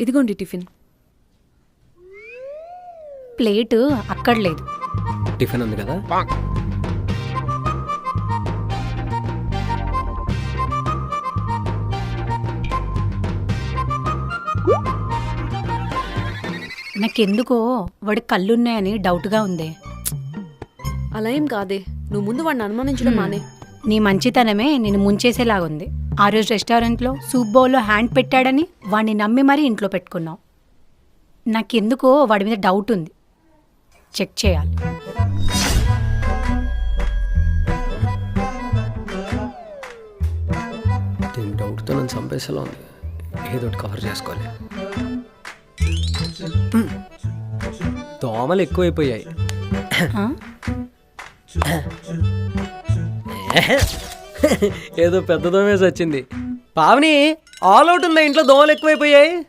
ఇదిగోండి tiffin. Plate అక్కడ లేదు. టిఫిన్ ఉంది కదా. నాకెందుకో వాడి కళ్ళున్నాయని డౌట్గా ఉంది. అలా ఏం కాదే, నువ్వు ముందు వాడిని అనుమానించడం మానే. నీ మంచితనమే నేను ముంచేసేలాగుంది. ఆ రోజు రెస్టారెంట్లో సూప్ బౌల్లో హ్యాండ్ పెట్టాడని వాడిని నమ్మి మరీ ఇంట్లో పెట్టుకున్నావు. నాకెందుకో వాడి మీద డౌట్ ఉంది, చెక్ చేయాలి. దీని డౌట్తో నన్ను చంపేసేలా ఉంది. ఏదో ఒకటి కవర్ చేసుకోవాలి. దోమలు ఎక్కువైపోయాయి. ఆ? ఏదో పెద్ద దోమేసి వచ్చింది. పావని, ఆల్ అవుట్ ఉందా ఇంట్లో? దోమలు ఎక్కువైపోయాయి.